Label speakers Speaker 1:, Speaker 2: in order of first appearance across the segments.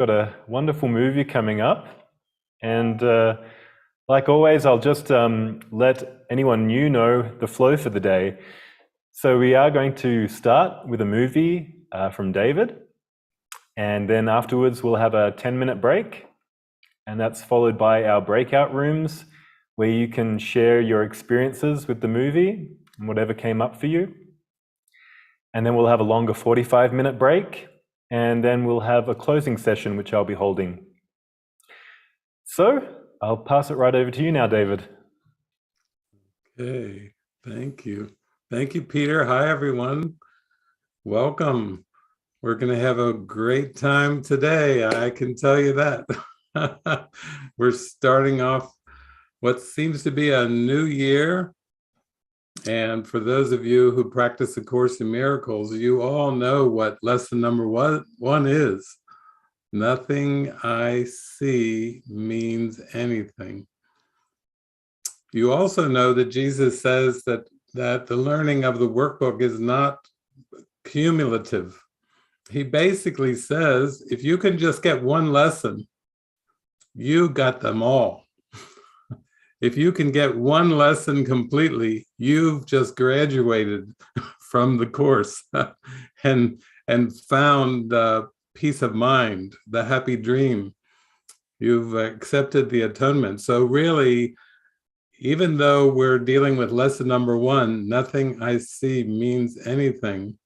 Speaker 1: got a wonderful movie coming up, and like always, I'll just let anyone new know the flow for the day. So we are going to start with a movie from David, and then afterwards we'll have a 10-minute break, and that's followed by our breakout rooms where you can share your experiences with the movie and whatever came up for you. And then we'll have a longer 45-minute break, and then we'll have a closing session, which I'll be holding. So I'll pass it right over to you now, David.
Speaker 2: Okay, thank you. Thank you, Peter. Hi, everyone. Welcome. We're going to have a great time today. I can tell you that. We're starting off what seems to be a new year. And for those of you who practice A Course in Miracles, you all know what lesson number one is. Nothing I see means anything. You also know that Jesus says that the learning of the workbook is not cumulative. He basically says, if you can just get one lesson, you got them all. If you can get one lesson completely, you've just graduated from the course and found peace of mind, the happy dream. You've accepted the atonement. So really, even though we're dealing with lesson number one, nothing I see means anything.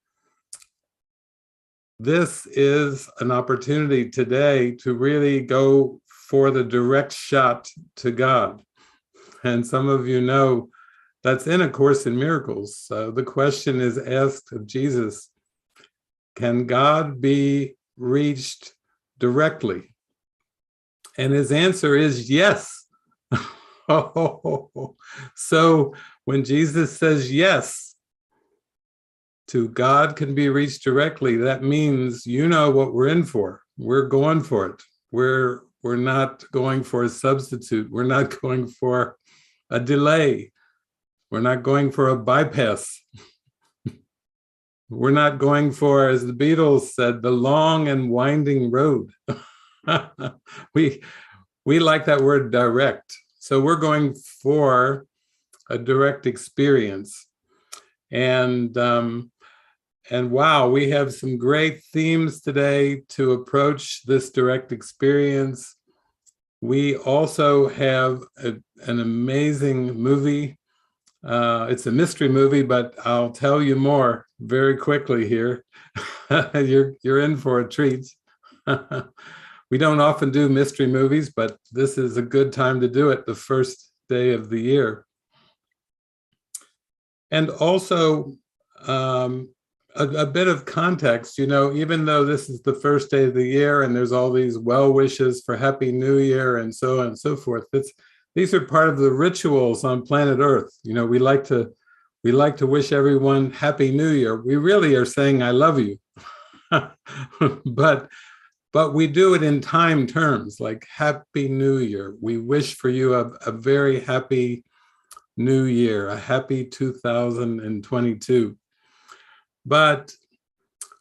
Speaker 2: This is an opportunity today to really go for the direct shot to God. And some of you know that's in A Course in Miracles. So the question is asked of Jesus, can God be reached directly? And his answer is yes. So when Jesus says yes to God can be reached directly, that means you know what we're in for. We're going for it. We're not going for a substitute. We're not going for a delay. We're not going for a bypass. We're not going for, as the Beatles said, the long and winding road. We like that word direct. So we're going for a direct experience. And wow, we have some great themes today to approach this direct experience. We also have an amazing movie. It's a mystery movie, but I'll tell you more very quickly here. You're in for a treat. We don't often do mystery movies, but this is a good time to do it, the first day of the year. And also, a bit of context, you know, even though this is the first day of the year and there's all these well wishes for Happy New Year and so on and so forth, these are part of the rituals on planet Earth. You know, we like to wish everyone Happy New Year. We really are saying, I love you. But we do it in time terms, like Happy New Year. We wish for you a very happy New Year, a happy 2022. But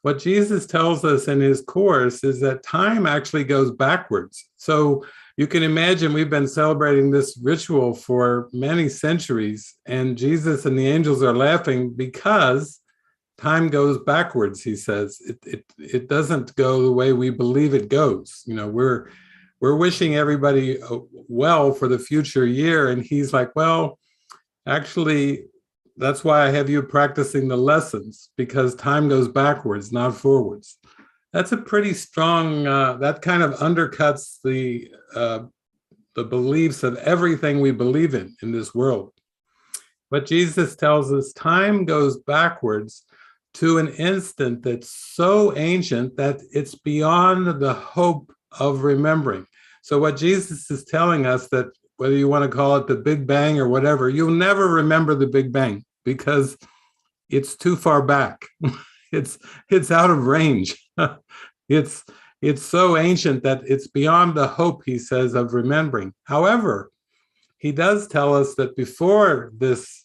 Speaker 2: what Jesus tells us in his course is that time actually goes backwards. So you can imagine we've been celebrating this ritual for many centuries, and Jesus and the angels are laughing because time goes backwards, he says. It doesn't go the way we believe it goes. You know, we're wishing everybody well for the future year, and he's like, well, actually, that's why I have you practicing the lessons, because time goes backwards, not forwards. That's a pretty strong, that kind of undercuts the beliefs of everything we believe in this world. But Jesus tells us time goes backwards to an instant that's so ancient that it's beyond the hope of remembering. So what Jesus is telling us, that whether you want to call it the Big Bang or whatever, you'll never remember the Big Bang because it's too far back. It's out of range. It's so ancient that it's beyond the hope, he says, of remembering. However, he does tell us that before this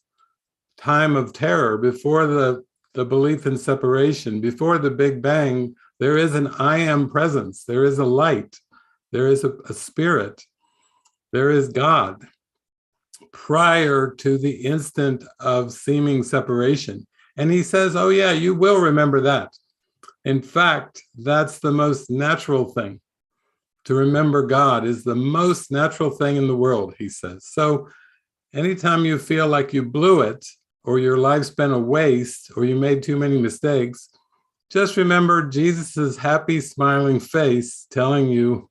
Speaker 2: time of terror, before the belief in separation, before the Big Bang, There is an I am presence. There is a light. There is a spirit. There is God prior to the instant of seeming separation. And he says, oh yeah, you will remember that. In fact, that's the most natural thing. To remember God is the most natural thing in the world, he says. So anytime you feel like you blew it, or your life's been a waste, or you made too many mistakes, just remember Jesus's happy, smiling face telling you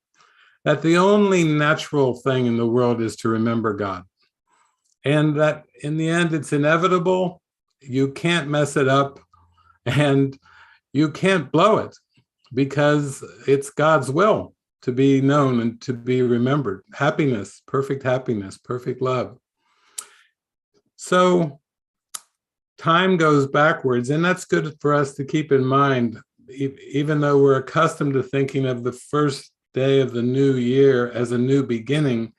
Speaker 2: that the only natural thing in the world is to remember God. And that in the end, it's inevitable. You can't mess it up, and you can't blow it, because it's God's will to be known and to be remembered. Happiness, perfect love. So time goes backwards, and that's good for us to keep in mind, even though we're accustomed to thinking of the first day of the new year as a new beginning.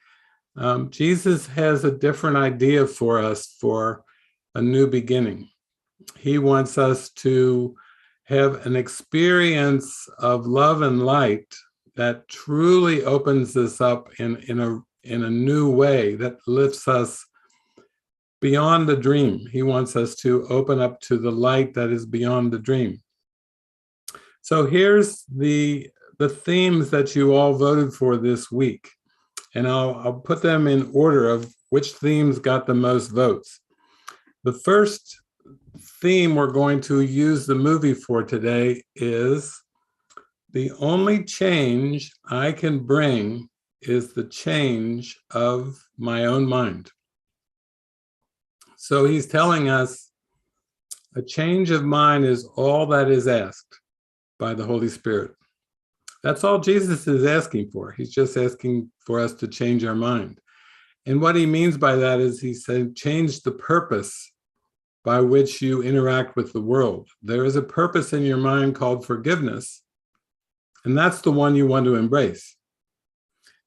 Speaker 2: Jesus has a different idea for us for a new beginning. He wants us to have an experience of love and light that truly opens us up in a new way, that lifts us beyond the dream. He wants us to open up to the light that is beyond the dream. So here's the themes that you all voted for this week. And I'll put them in order of which themes got the most votes. The first theme we're going to use the movie for today is the only change I can bring is the change of my own mind. So he's telling us a change of mind is all that is asked by the Holy Spirit. That's all Jesus is asking for. He's just asking for us to change our mind. And what he means by that is he said, change the purpose by which you interact with the world. There is a purpose in your mind called forgiveness, and that's the one you want to embrace.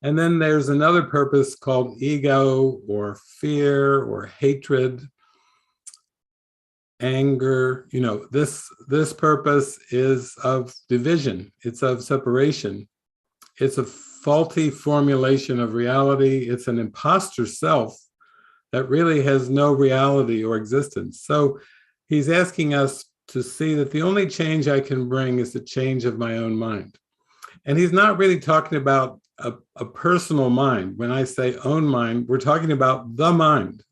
Speaker 2: And then there's another purpose called ego or fear or hatred, anger. You know, this purpose is of division. It's of separation. It's a faulty formulation of reality. It's an imposter self that really has no reality or existence. So he's asking us to see that the only change I can bring is the change of my own mind. And he's not really talking about a personal mind. When I say own mind, we're talking about the mind.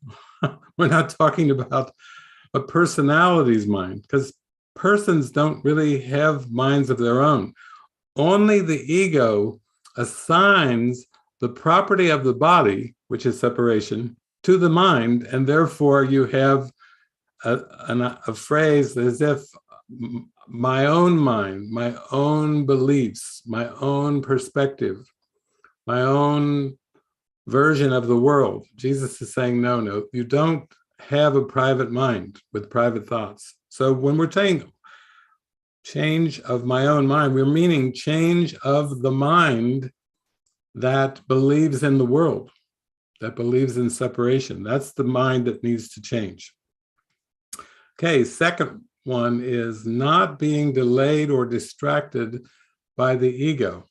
Speaker 2: We're not talking about a personality's mind, because persons don't really have minds of their own. Only the ego assigns the property of the body, which is separation, to the mind, and therefore you have a phrase as if my own mind, my own beliefs, my own perspective, my own version of the world. Jesus is saying, no, you don't have a private mind with private thoughts. So when we're saying change of my own mind, we're meaning change of the mind that believes in the world, that believes in separation. That's the mind that needs to change. Okay, second one is not being delayed or distracted by the ego.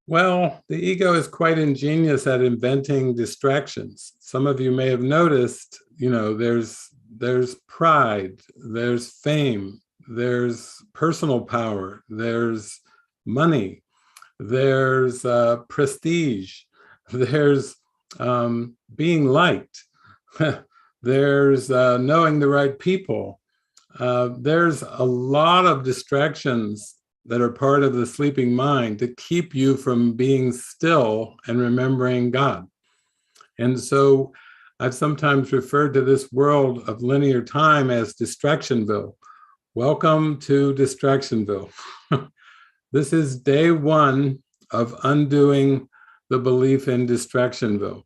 Speaker 2: Well, the ego is quite ingenious at inventing distractions. Some of you may have noticed, you know, there's pride, there's fame, there's personal power, there's money, there's prestige, there's being liked, there's knowing the right people. There's a lot of distractions that are part of the sleeping mind to keep you from being still and remembering God. And so I've sometimes referred to this world of linear time as Distractionville. Welcome to Distractionville. This is day one of undoing the belief in Distractionville.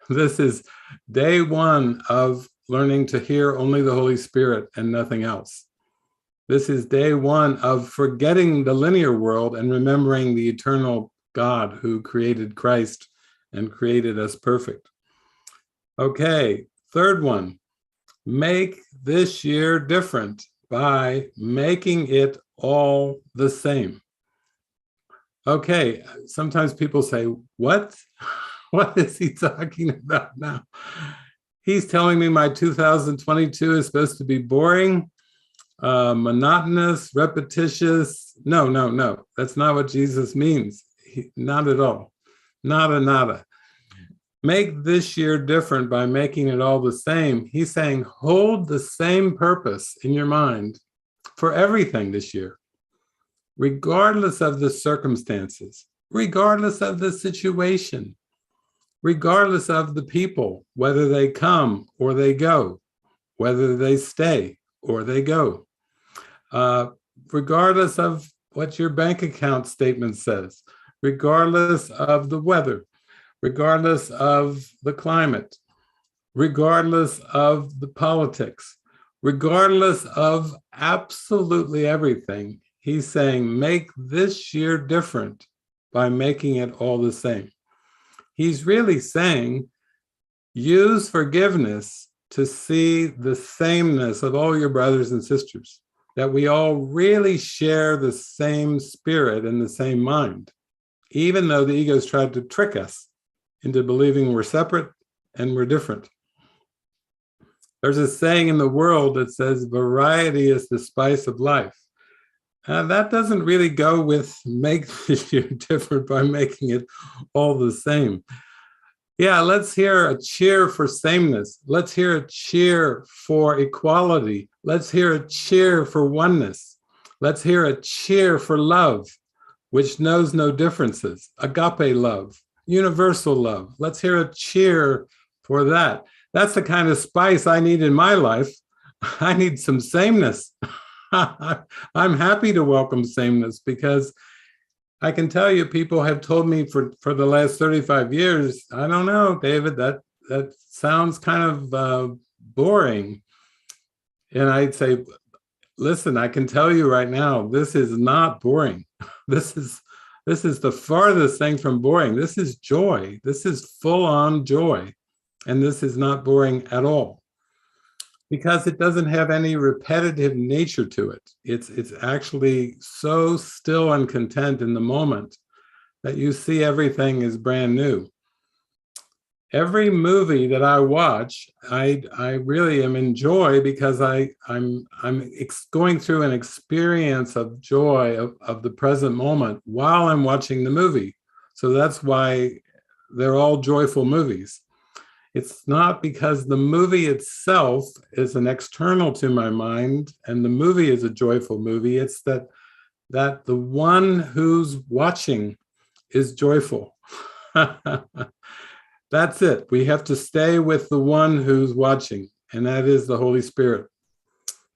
Speaker 2: This is day one of learning to hear only the Holy Spirit and nothing else. This is day one of forgetting the linear world and remembering the eternal God who created Christ and created us perfect. Okay, third one, make this year different by making it all the same. Okay, sometimes people say, what? What is he talking about now? He's telling me my 2022 is supposed to be boring, monotonous, repetitious. No, no, no. That's not what Jesus means. Not at all. Nada, nada. Make this year different by making it all the same. He's saying hold the same purpose in your mind for everything this year, regardless of the circumstances, regardless of the situation, regardless of the people, whether they come or they go, whether they stay or they go, regardless of what your bank account statement says, regardless of the weather, regardless of the climate, regardless of the politics, regardless of absolutely everything. He's saying, make this year different by making it all the same. He's really saying, use forgiveness to see the sameness of all your brothers and sisters, that we all really share the same spirit and the same mind, even though the ego's tried to trick us into believing we're separate and we're different. There's a saying in the world that says, variety is the spice of life. That doesn't really go with make this year different by making it all the same. Yeah, let's hear a cheer for sameness. Let's hear a cheer for equality. Let's hear a cheer for oneness. Let's hear a cheer for love, which knows no differences. Agape love, universal love. Let's hear a cheer for that. That's the kind of spice I need in my life. I need some sameness. I'm happy to welcome sameness because I can tell you people have told me for the last 35 years, I don't know, David, that sounds kind of boring. And I'd say, listen, I can tell you right now, this is not boring. This is the farthest thing from boring. This is joy. This is full-on joy. And this is not boring at all, because it doesn't have any repetitive nature to it. It's actually so still and content in the moment that you see everything is brand new. Every movie that I watch, I really am in joy because I'm going through an experience of joy of the present moment while I'm watching the movie. So that's why they're all joyful movies. It's not because the movie itself is an external to my mind and the movie is a joyful movie. It's that the one who's watching is joyful. That's it. We have to stay with the one who's watching, and that is the Holy Spirit.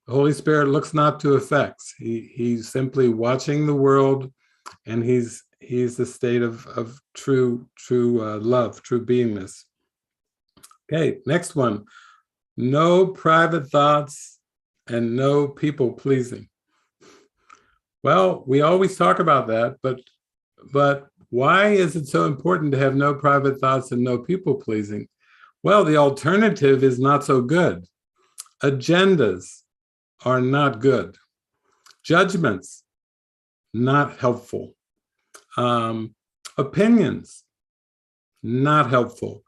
Speaker 2: The Holy Spirit looks not to effects. He's simply watching the world, and he's the state of true love, true beingness. Okay, next one. No private thoughts and no people pleasing. Well, we always talk about that, but why is it so important to have no private thoughts and no people pleasing? Well, the alternative is not so good. Agendas are not good. Judgments, not helpful. Opinions, not helpful.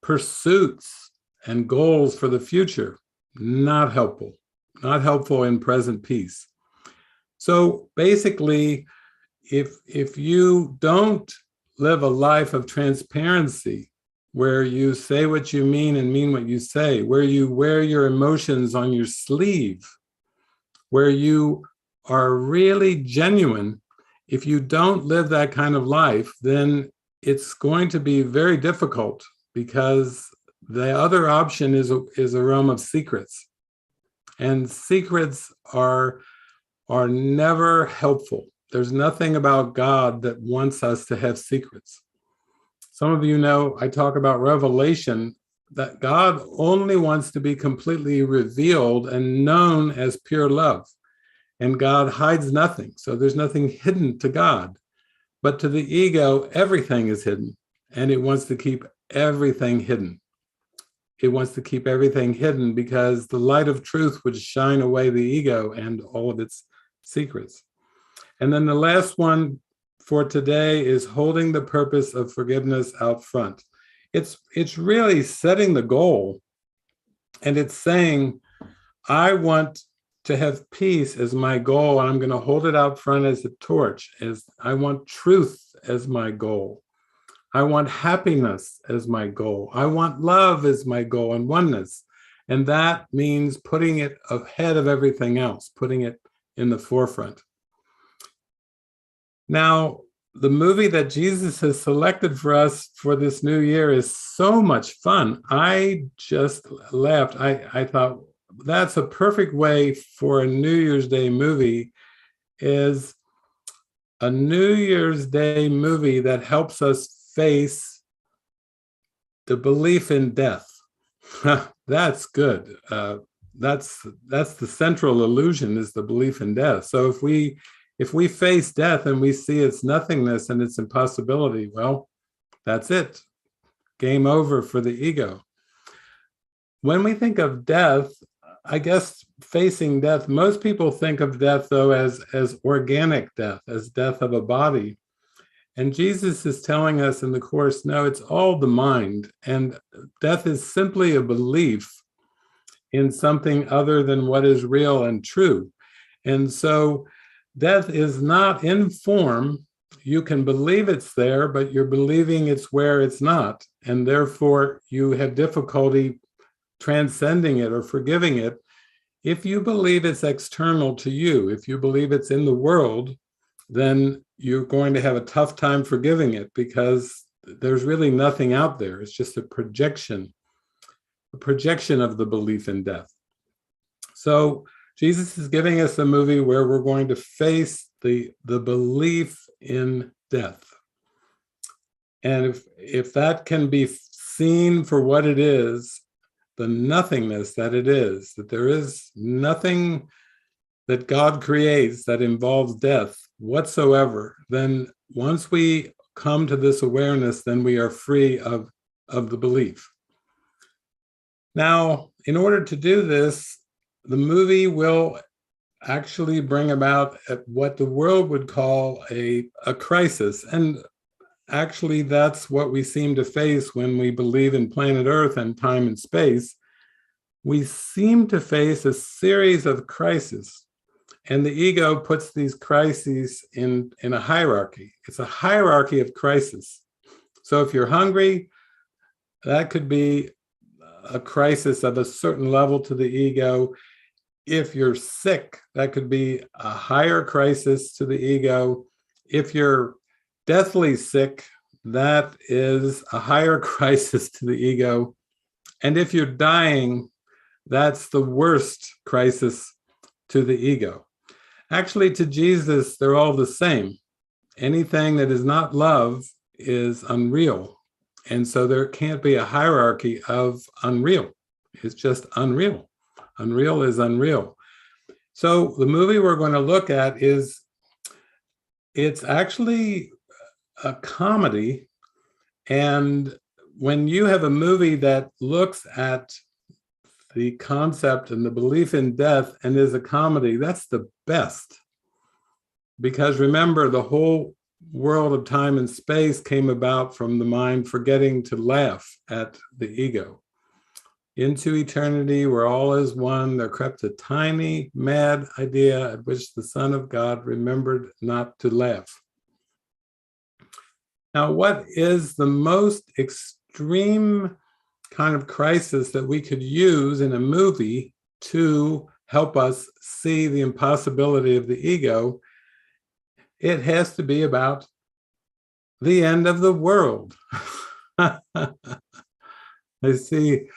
Speaker 2: Pursuits and goals for the future, not helpful in present peace. So basically, if you don't live a life of transparency, where you say what you mean and mean what you say, where you wear your emotions on your sleeve, where you are really genuine, if you don't live that kind of life, then it's going to be very difficult, because the other option is a realm of secrets. And secrets are never helpful. There's nothing about God that wants us to have secrets. Some of you know I talk about revelation, that God only wants to be completely revealed and known as pure love. And God hides nothing. So there's nothing hidden to God. But to the ego, everything is hidden. And it wants to keep everything hidden. it wants to keep everything hidden because the light of truth would shine away the ego and all of its secrets. And then the last one for today is holding the purpose of forgiveness out front. It's really setting the goal, and it's saying, I want to have peace as my goal, and I'm going to hold it out front as a torch. As I want truth as my goal. I want happiness as my goal. I want love as my goal, and oneness. And that means putting it ahead of everything else, putting it in the forefront. Now, the movie that Jesus has selected for us for this new year is so much fun. I just laughed. I thought that's a perfect way for a New Year's Day movie, is a New Year's Day movie that helps us face the belief in death. That's good. That's the central illusion, is the belief in death. So if we face death and we see its nothingness and its impossibility, well, that's it. Game over for the ego. When we think of death, I guess facing death, most people think of death, though, as organic death, as death of a body. And Jesus is telling us in the Course, no, it's all the mind. And death is simply a belief in something other than what is real and true. And so death is not in form. You can believe it's there, but you're believing it's where it's not. And therefore, you have difficulty transcending it or forgiving it. If you believe it's external to you, if you believe it's in the world, then you're going to have a tough time forgiving it, because there's really nothing out there. It's just a projection of the belief in death. So Jesus is giving us a movie where we're going to face the belief in death. And if that can be seen for what it is, the nothingness that it is, that there is nothing that God creates that involves death whatsoever, then once we come to this awareness, then we are free of the belief. Now, in order to do this, the movie will actually bring about what the world would call a crisis. And actually, that's what we seem to face when we believe in planet Earth and time and space. We seem to face a series of crises. And the ego puts these crises in a hierarchy. It's a hierarchy of crisis. So if you're hungry, that could be a crisis of a certain level to the ego. If you're sick, that could be a higher crisis to the ego. If you're deathly sick, that is a higher crisis to the ego. And if you're dying, that's the worst crisis to the ego. Actually, to Jesus, they're all the same. Anything that is not love is unreal. And so there can't be a hierarchy of unreal. It's just unreal. Unreal is unreal. So the movie we're going to look at it's actually a comedy. And when you have a movie that looks at the concept and the belief in death and is a comedy, that's the best. Because remember, the whole world of time and space came about from the mind forgetting to laugh at the ego. Into eternity, where all is one, there crept a tiny, mad idea at which the Son of God remembered not to laugh. Now, what is the most extreme kind of crisis that we could use in a movie to help us see the impossibility of the ego? It has to be about the end of the world. I see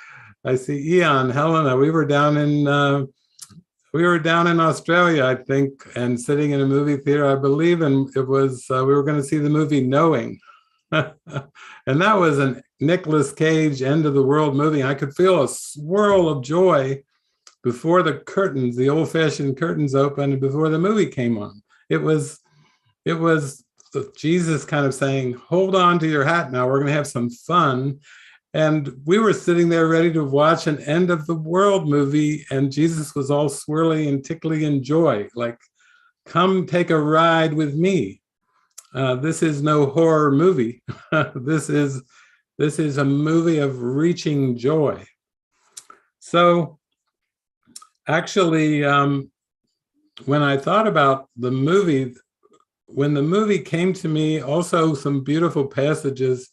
Speaker 2: Ian, Helena. We were down in Australia, I think, and sitting in a movie theater, I believe, and it was we were going to see the movie Knowing, and that was a Nicolas Cage end of the world movie. I could feel a swirl of joy before the curtains, the old-fashioned curtains opened, and before the movie came on. It was Jesus kind of saying, hold on to your hat now, we're going to have some fun. And we were sitting there ready to watch an end of the world movie, and Jesus was all swirly and tickly in joy, like, come take a ride with me. This is no horror movie. this is a movie of reaching joy. So actually, when I thought about the movie, when the movie came to me, also some beautiful passages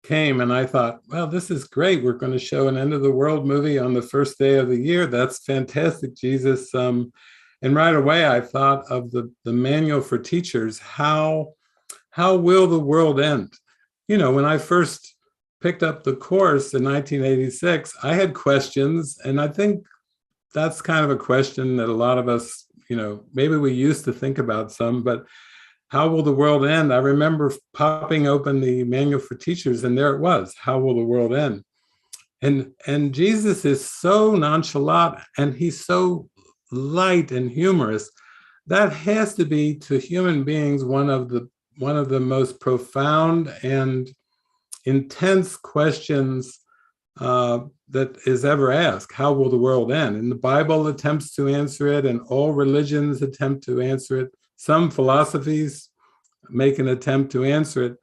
Speaker 2: came, and I thought, well, this is great. We're going to show an end of the world movie on the first day of the year. That's fantastic, Jesus. And right away, I thought of the manual for teachers. How will the world end? You know, when I first picked up the course in 1986, I had questions, and I think that's kind of a question that a lot of us, you know, maybe we used to think about some, but how will the world end? I remember popping open the manual for teachers, and there it was. How will the world end? And Jesus is so nonchalant, and he's so light and humorous. That has to be, to human beings, one of the most profound and intense questions that is ever asked. How will the world end? And the Bible attempts to answer it, and all religions attempt to answer it. Some philosophies make an attempt to answer it.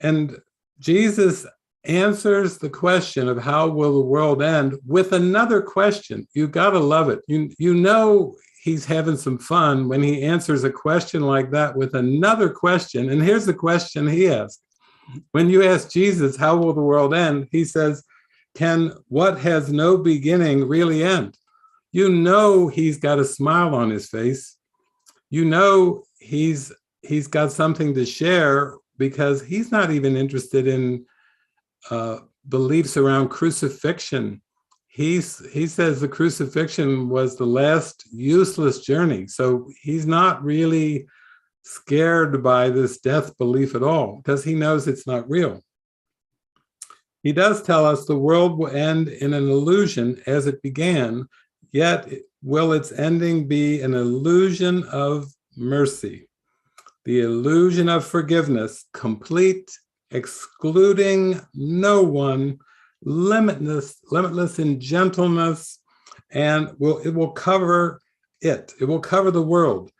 Speaker 2: And Jesus answers the question of how will the world end with another question. You got to love it. You know he's having some fun when he answers a question like that with another question. And here's the question he asked. When you ask Jesus, how will the world end? He says, can what has no beginning really end? You know he's got a smile on his face. You know he's got something to share, because he's not even interested in beliefs around crucifixion. He says the crucifixion was the last useless journey. So he's not really scared by this death belief at all, because he knows it's not real. He does tell us the world will end in an illusion as it began, yet will its ending be an illusion of mercy, the illusion of forgiveness, complete, excluding no one, limitless in gentleness, and it will cover it. It will cover the world.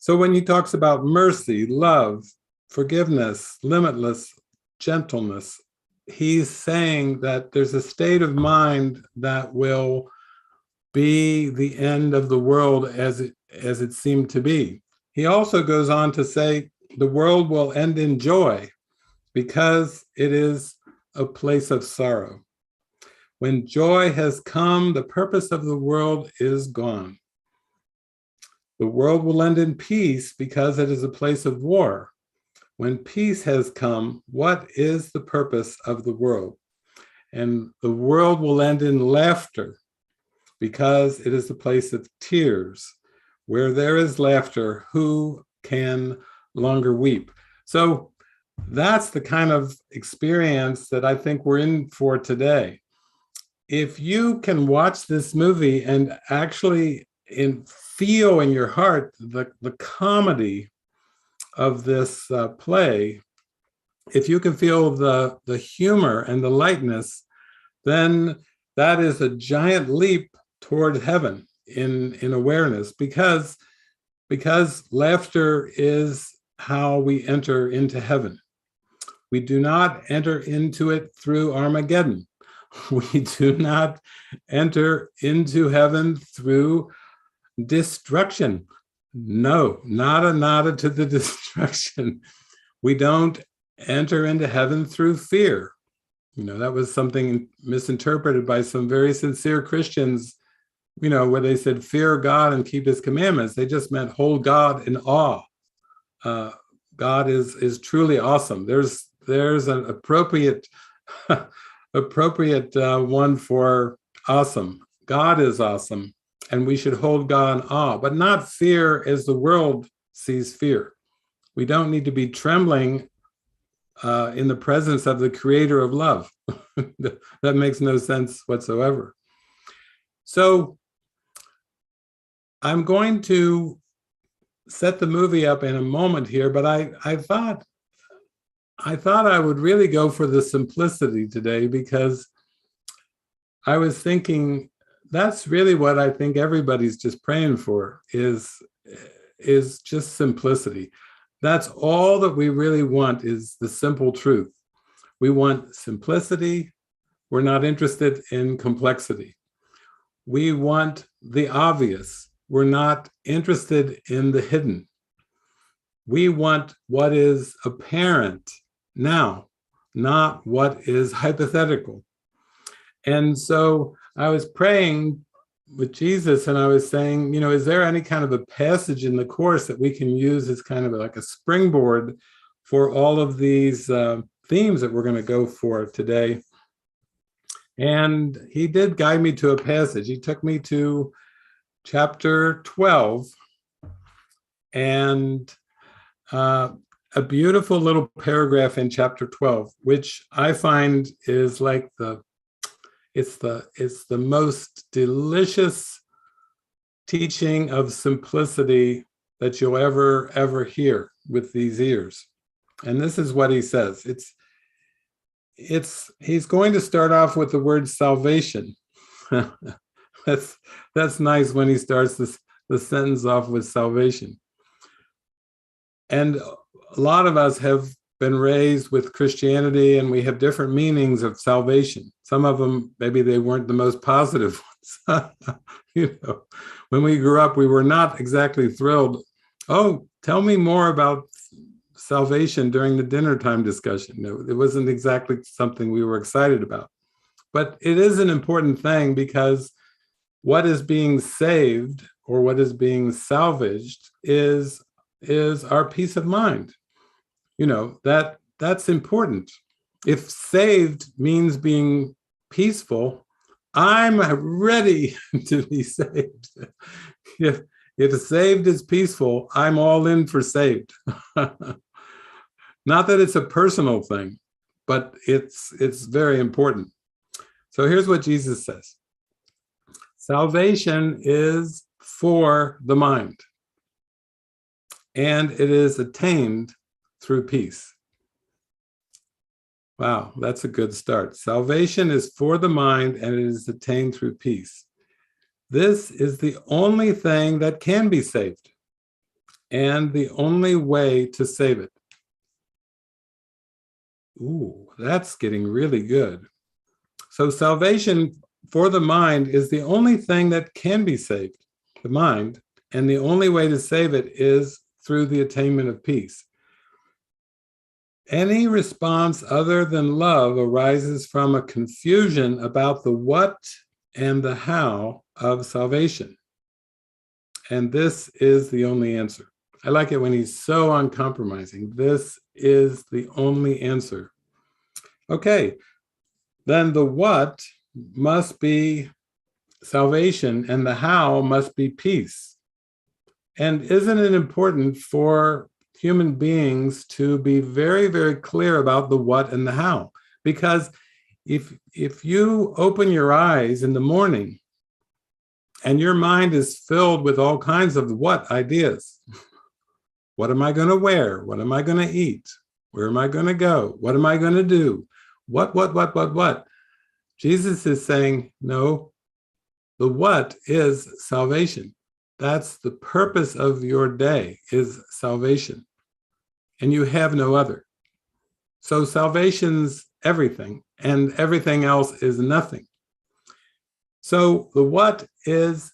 Speaker 2: So when he talks about mercy, love, forgiveness, limitless gentleness, he's saying that there's a state of mind that will be the end of the world as it seemed to be. He also goes on to say the world will end in joy because it is a place of sorrow. When joy has come, the purpose of the world is gone. The world will end in peace because it is a place of war. When peace has come, what is the purpose of the world? And the world will end in laughter because it is a place of tears. Where there is laughter, who can longer weep? So that's the kind of experience that I think we're in for today. If you can watch this movie and actually feel in your heart the comedy of this play, if you can feel the humor and the lightness, then that is a giant leap toward heaven in awareness, because laughter is how we enter into heaven. We do not enter into it through Armageddon. We do not enter into heaven through destruction. No, nada to the destruction. We don't enter into heaven through fear. You know, that was something misinterpreted by some very sincere Christians, you know, where they said, fear God and keep his commandments. They just meant hold God in awe. God is truly awesome. There's an appropriate one for awesome. God is awesome, and we should hold God in awe, but not fear as the world sees fear. We don't need to be trembling in the presence of the creator of love. That makes no sense whatsoever. So I'm going to set the movie up in a moment here, but I thought I thought I would really go for the simplicity today because I was thinking that's really what I think everybody's just praying for is just simplicity. That's all that we really want is the simple truth. We want simplicity. We're not interested in complexity. We want the obvious. We're not interested in the hidden. We want what is apparent now, not what is hypothetical. And so I was praying with Jesus and I was saying, is there any kind of a passage in the Course that we can use as kind of like a springboard for all of these themes that we're going to go for today? And he did guide me to a passage. He took me to chapter 12 and a beautiful little paragraph in chapter 12, which I find is like it's the most delicious teaching of simplicity that you'll ever hear with these ears. And this is what he says. He's going to start off with the word salvation. That's nice when he starts the sentence off with salvation. And a lot of us have been raised with Christianity and we have different meanings of salvation. Some of them, maybe they weren't the most positive ones. When we grew up, we were not exactly thrilled. Oh, tell me more about salvation during the dinner time discussion. It wasn't exactly something we were excited about. But it is an important thing because what is being saved or what is being salvaged is our peace of mind. That's important. If saved means being peaceful, I'm ready to be saved. If saved is peaceful, I'm all in for saved. Not that it's a personal thing, but it's very important. So here's what Jesus says. Salvation is for the mind, and it is attained through peace. Wow, that's a good start. Salvation is for the mind, and it is attained through peace. This is the only thing that can be saved, and the only way to save it. Ooh, that's getting really good. So salvation for the mind is the only thing that can be saved, the mind, and the only way to save it is through the attainment of peace. Any response other than love arises from a confusion about the what and the how of salvation. And this is the only answer. I like it when he's so uncompromising. This is the only answer. Okay, then the what must be salvation and the how must be peace. And isn't it important for human beings to be very, very clear about the what and the how? Because if you open your eyes in the morning and your mind is filled with all kinds of what ideas, what am I going to wear? What am I going to eat? Where am I going to go? What am I going to do? What? Jesus is saying, no, the what is salvation. That's the purpose of your day is salvation. And you have no other. So salvation's everything, and everything else is nothing. So the what is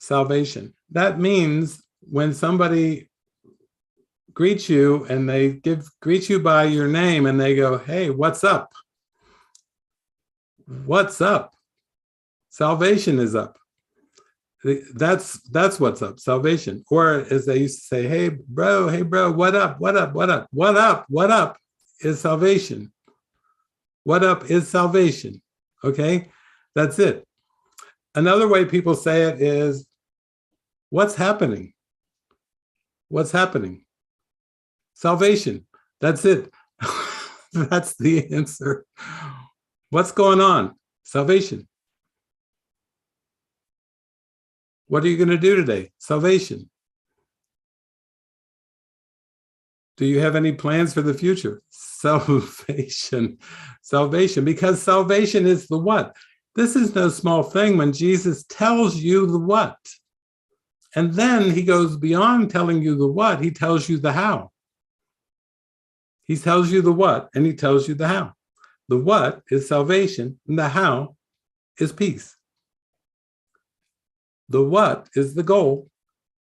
Speaker 2: salvation? That means when somebody greets you and they greet you by your name and they go, hey, what's up? What's up? Salvation is up. That's what's up, salvation. Or as they used to say, hey bro, what up? What up is salvation. What up is salvation. Okay, that's it. Another way people say it is, what's happening? What's happening? Salvation. That's it. That's the answer. What's going on? Salvation. What are you going to do today? Salvation. Do you have any plans for the future? Salvation. Salvation, because salvation is the what? This is no small thing when Jesus tells you the what. And then he goes beyond telling you the what, he tells you the how. He tells you the what, and he tells you the how. The what is salvation, and the how is peace. The what is the goal,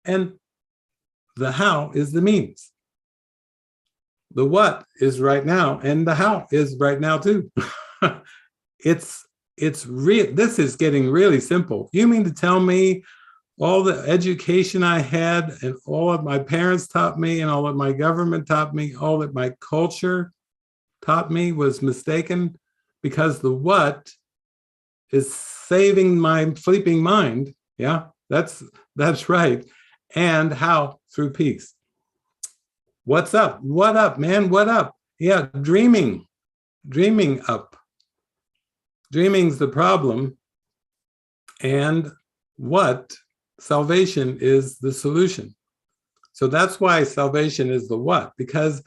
Speaker 2: and the how is the means. The what is right now, and the how is right now too. It's real. This is getting really simple. You mean to tell me all the education I had and all that my parents taught me and all that my government taught me, all that my culture taught me was mistaken because the what is saving my sleeping mind? Yeah, that's right. And how? Through peace. What's up? What up, man? What up? Yeah, dreaming up. Dreaming's the problem. And what? Salvation is the solution. So that's why salvation is the what? Because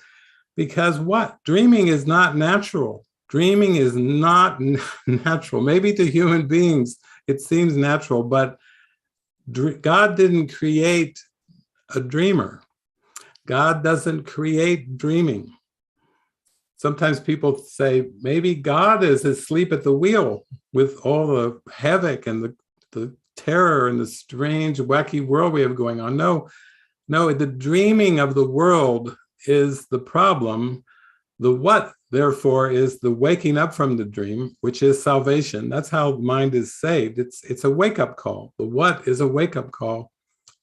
Speaker 2: what? Dreaming is not natural. Dreaming is not natural. Maybe to human beings it seems natural, but God didn't create a dreamer. God doesn't create dreaming. Sometimes people say, maybe God is asleep at the wheel with all the havoc and the terror and the strange, wacky world we have going on. No, the dreaming of the world is the problem. The what, therefore, is the waking up from the dream, which is salvation. That's how mind is saved. It's a wake-up call. The what is a wake-up call,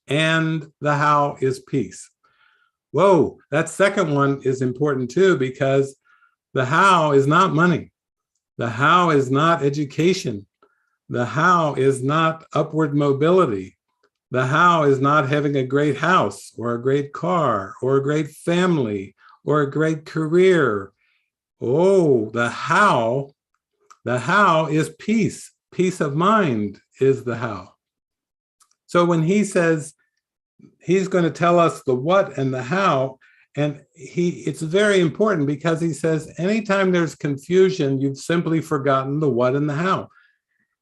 Speaker 2: and the how is peace. Whoa, that second one is important too, because the how is not money. The how is not education. The how is not upward mobility. The how is not having a great house or a great car or a great family or a great career. Oh, the how is peace. Peace of mind is the how. So when he says he's going to tell us the what and the how, and it's very important because he says anytime there's confusion, you've simply forgotten the what and the how.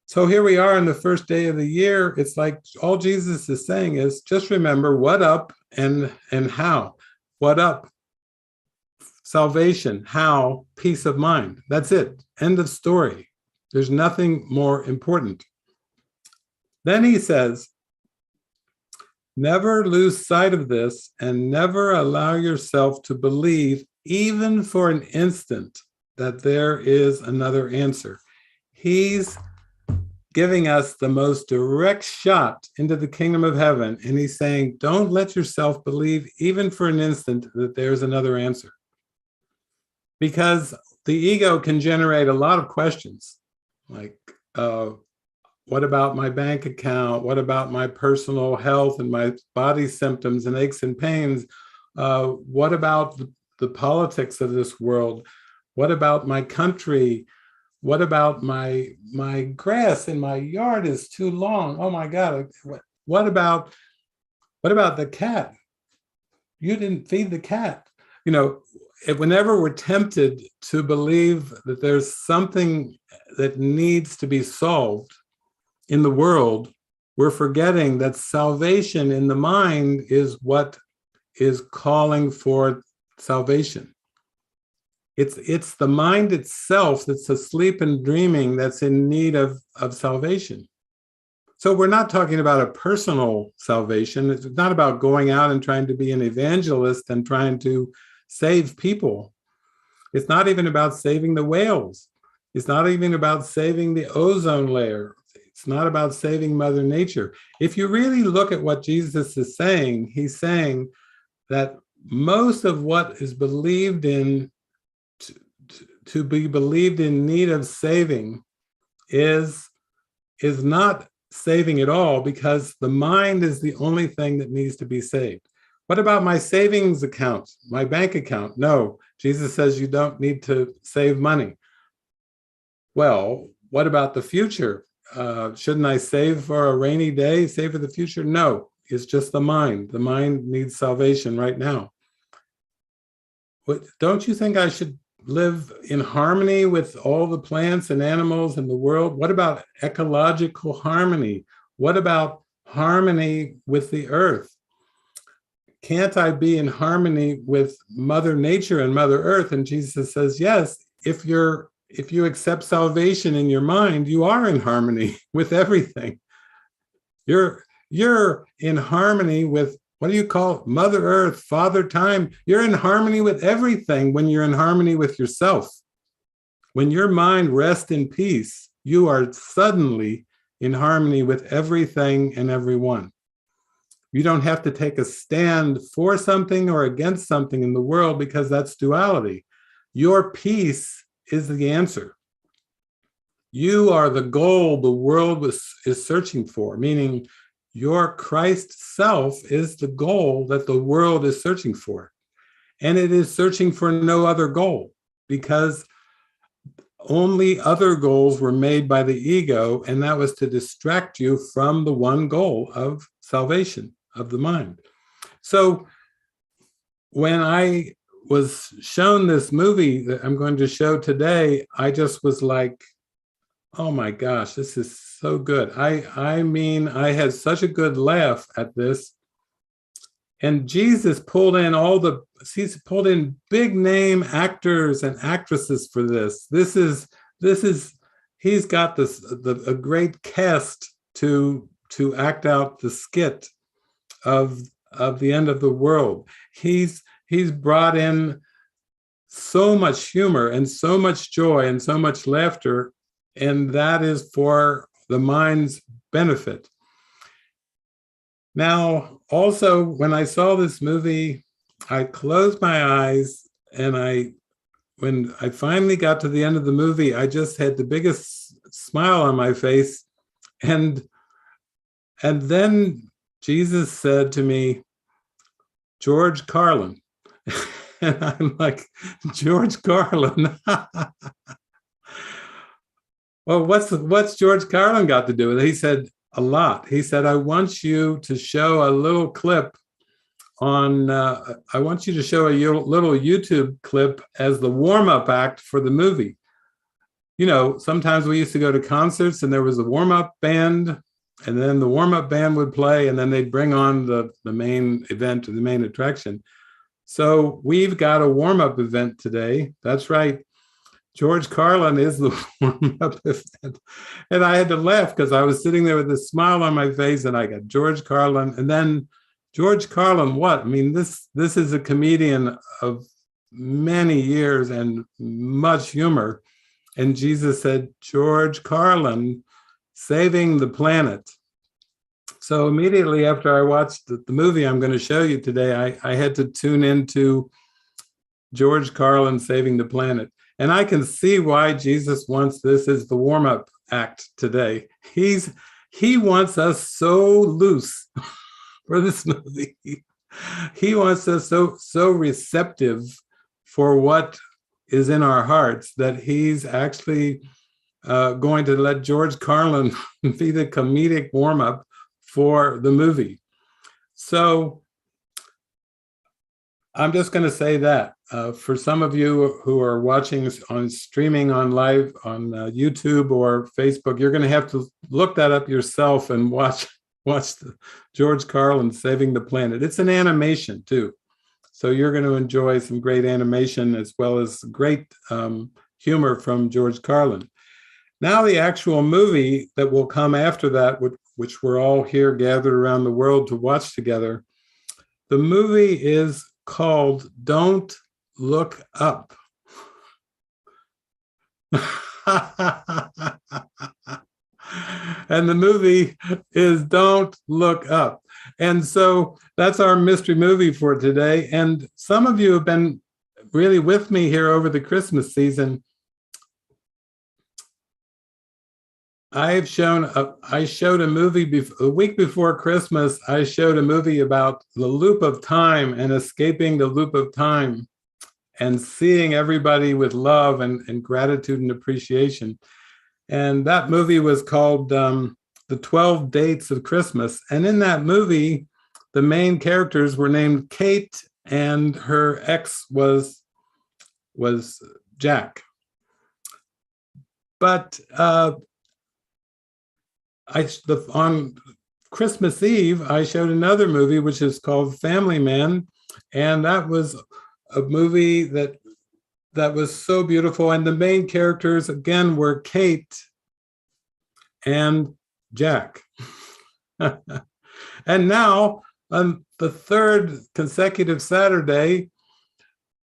Speaker 2: So here we are on the first day of the year. It's like all Jesus is saying is just remember what up and how. What up? Salvation. How? Peace of mind. That's it. End of story. There's nothing more important. Then he says, never lose sight of this and never allow yourself to believe, even for an instant, that there is another answer. He's giving us the most direct shot into the kingdom of heaven. And he's saying, don't let yourself believe, even for an instant, that there's another answer. Because the ego can generate a lot of questions, like, what about my bank account? What about my personal health and my body symptoms and aches and pains? What about the politics of this world? What about my country? What about my grass in my yard is too long? Oh my God. What about the cat? You didn't feed the cat. You know, whenever we're tempted to believe that there's something that needs to be solved in the world, we're forgetting that salvation in the mind is what is calling for salvation. It's the mind itself that's asleep and dreaming that's in need of salvation. So we're not talking about a personal salvation. It's not about going out and trying to be an evangelist and trying to save people. It's not even about saving the whales. It's not even about saving the ozone layer. It's not about saving Mother Nature. If you really look at what Jesus is saying, he's saying that most of what is believed in to be believed in need of saving is not saving at all, because the mind is the only thing that needs to be saved. What about my savings account, my bank account? No, Jesus says you don't need to save money. Well, what about the future? Shouldn't I save for a rainy day, save for the future? No, it's just the mind. The mind needs salvation right now. don't you think I should live in harmony with all the plants and animals in the world? What about ecological harmony? What about harmony with the earth? Can't I be in harmony with Mother Nature and Mother Earth? And Jesus says, yes, if you accept salvation in your mind, you are in harmony with everything. You're in harmony with, what do you call it? Mother Earth, Father Time. You're in harmony with everything when you're in harmony with yourself. When your mind rests in peace, you are suddenly in harmony with everything and everyone. You don't have to take a stand for something or against something in the world, because that's duality. Your peace is the answer. You are the goal the world is searching for, meaning your Christ self is the goal that the world is searching for. And it is searching for no other goal, because only other goals were made by the ego, and that was to distract you from the one goal of salvation of the mind. So when I was shown this movie that I'm going to show today, I just was like, oh my gosh, this is so good. I mean, I had such a good laugh at this. And Jesus pulled in he's pulled in big name actors and actresses for this. He's got a great cast to act out the skit of the end of the world. He's brought in so much humor and so much joy and so much laughter, and that is for the mind's benefit. Now, also, when I saw this movie, I closed my eyes, and when I finally got to the end of the movie, I just had the biggest smile on my face. And then Jesus said to me, George Carlin. And I'm like, George Carlin? Well, what's George Carlin got to do with it? He said, a lot. He said, I want you to show a little clip I want you to show a little YouTube clip as the warm-up act for the movie. You know, sometimes we used to go to concerts and there was a warm-up band, and then the warm-up band would play, and then they'd bring on the main event or the main attraction. So we've got a warm-up event today. That's right. George Carlin is the warm-up event. And I had to laugh because I was sitting there with a smile on my face, and I got George Carlin. And then George Carlin, what? I mean, this is a comedian of many years and much humor. And Jesus said, George Carlin, saving the planet. So immediately after I watched the movie I'm going to show you today, I had to tune into George Carlin saving the planet. And I can see why Jesus wants this as the warm-up act today. He wants us so loose for this movie. He wants us so receptive for what is in our hearts that he's actually going to let George Carlin be the comedic warm-up for the movie. So I'm just going to say that for some of you who are watching on streaming on live on YouTube or Facebook, you're going to have to look that up yourself and watch the George Carlin Saving the Planet. It's an animation too, so you're going to enjoy some great animation as well as great humor from George Carlin. Now the actual movie that will come after that, which we're all here gathered around the world to watch together, the movie is called Don't Look Up. And the movie is Don't Look Up. And so that's our mystery movie for today. And some of you have been really with me here over the Christmas season. I showed a movie a week before Christmas. I showed a movie about the loop of time and escaping the loop of time and seeing everybody with love and gratitude and appreciation. And that movie was called The 12 Dates of Christmas. And in that movie, the main characters were named Kate, and her ex was Jack. But on Christmas Eve, I showed another movie, which is called Family Man. And that was a movie that was so beautiful. And the main characters, again, were Kate and Jack. And now, on the third consecutive Saturday,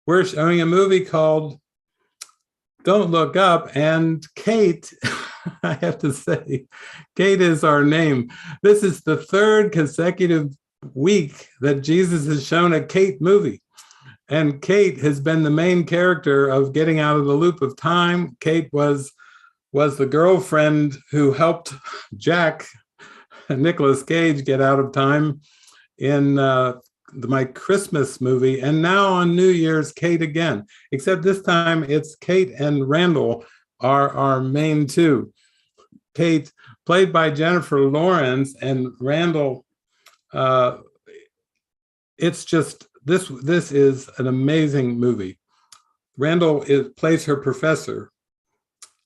Speaker 2: we're showing a movie called Don't Look Up. And Kate, I have to say, Kate is our name. This is the third consecutive week that Jesus has shown a Kate movie. And Kate has been the main character of Getting Out of the Loop of Time. Kate was the girlfriend who helped Jack, Nicolas Cage, get out of time in my Christmas movie. And now on New Year's, Kate again, except this time it's Kate and Randall are our main two. Kate, played by Jennifer Lawrence, and Randall, it's just, this is an amazing movie. Randall plays her professor.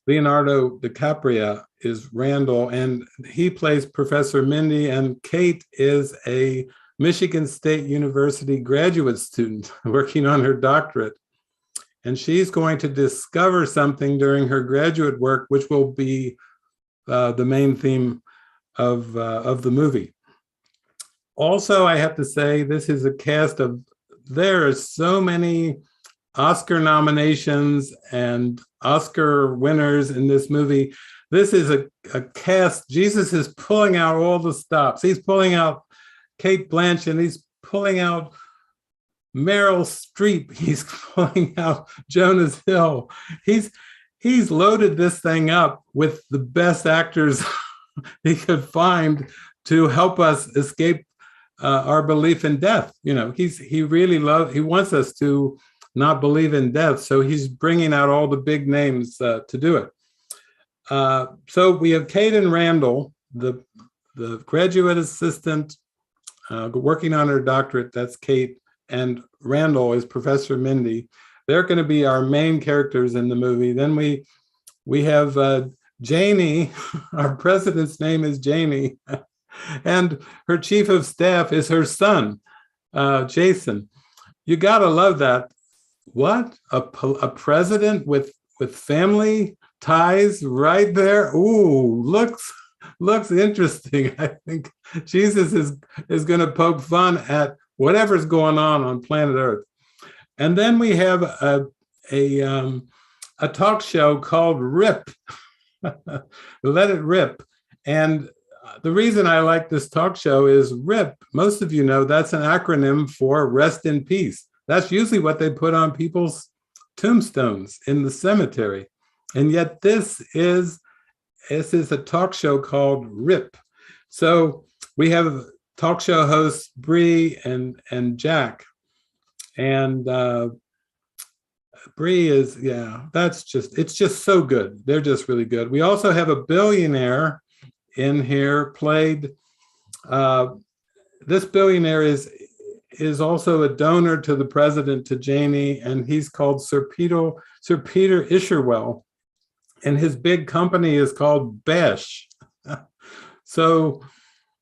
Speaker 2: Leonardo DiCaprio is Randall, and he plays Professor Mindy, and Kate is a Michigan State University graduate student working on her doctorate. And she's going to discover something during her graduate work, which will be the main theme of the movie. Also, I have to say, this is a cast of, there are so many Oscar nominations and Oscar winners in this movie. This is a cast. Jesus is pulling out all the stops. He's pulling out Kate Blanchett. He's pulling out Meryl Streep. He's pulling out Jonah Hill. He's loaded this thing up with the best actors he could find to help us escape our belief in death. You know, he wants us to not believe in death, so he's bringing out all the big names to do it. So we have Kate and Randall, the graduate assistant working on her doctorate. That's Kate, and Randall is Professor Mindy. They're going to be our main characters in the movie. Then we have Janie. Our president's name is Janie, and her chief of staff is her son, Jason. You gotta love that. What, a president with family ties right there? Ooh, looks interesting. I think Jesus is going to poke fun at whatever's going on planet Earth. And then we have a talk show called RIP, Let It Rip. And the reason I like this talk show is RIP. Most of you know that's an acronym for Rest in Peace. That's usually what they put on people's tombstones in the cemetery. And yet this is a talk show called RIP. So we have talk show hosts Bree and Jack. And Bree is, it's just so good. They're just really good. We also have a billionaire in here played. This billionaire is also a donor to the president, to Janie, and he's called Sir Peter Isherwell, and his big company is called Besh. So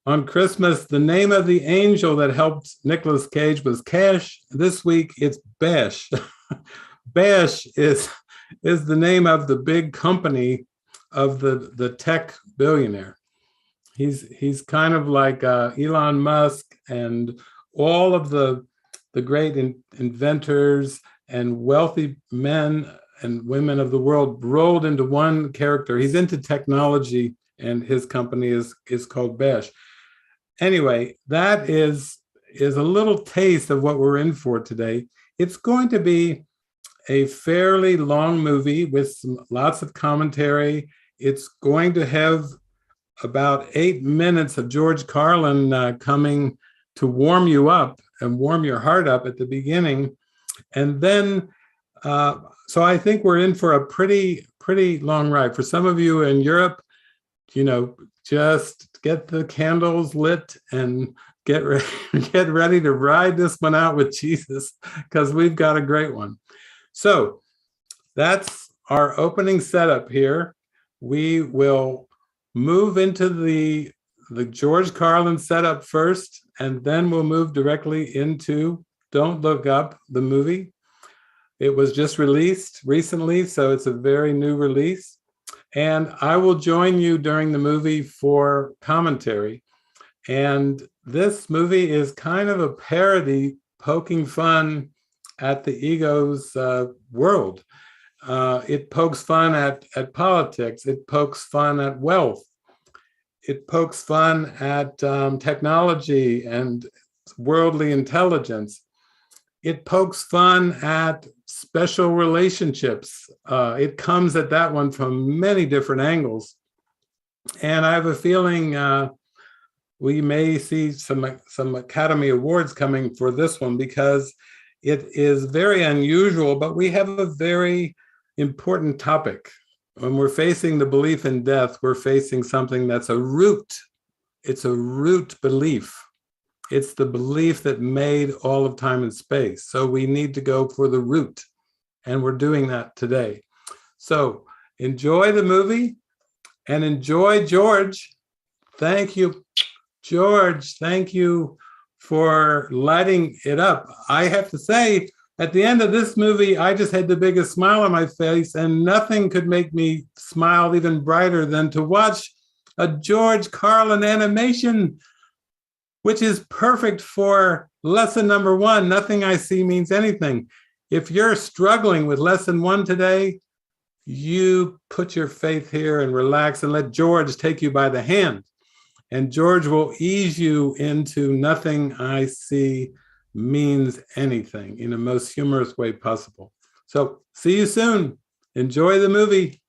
Speaker 2: on Christmas, the name of the angel that helped Nicolas Cage was Cash. This week it's Besh. Besh is the name of the big company of the tech billionaire. He's kind of like Elon Musk and all of the great inventors and wealthy men and women of the world rolled into one character. He's into technology, and his company is called Besh. Anyway, that is a little taste of what we're in for today. It's going to be a fairly long movie with lots of commentary. It's going to have about 8 minutes of George Carlin coming to warm you up and warm your heart up at the beginning. And then, so I think we're in for a pretty long ride. For some of you in Europe, just get the candles lit and get ready to ride this one out with Jesus, because we've got a great one. So that's our opening setup here. We will move into the George Carlin setup first, and then we'll move directly into Don't Look Up, the movie. It was just released recently, so it's a very new release. And I will join you during the movie for commentary. And this movie is kind of a parody poking fun at the ego's world. It pokes fun at politics. It pokes fun at wealth. It pokes fun at technology and worldly intelligence. It pokes fun at special relationships. It comes at that one from many different angles. And I have a feeling we may see some Academy Awards coming for this one because it is very unusual, but we have a very important topic. When we're facing the belief in death, we're facing something that's a root. It's a root belief. It's the belief that made all of time and space. So we need to go for the root. And we're doing that today. So enjoy the movie and enjoy George. Thank you, George. Thank you for lighting it up. I have to say, at the end of this movie, I just had the biggest smile on my face, and nothing could make me smile even brighter than to watch a George Carlin animation, which is perfect for lesson number 1. Nothing I see means anything. If you're struggling with lesson 1 today, you put your faith here and relax and let George take you by the hand. And George will ease you into nothing I see means anything in the most humorous way possible. So see you soon. Enjoy the movie.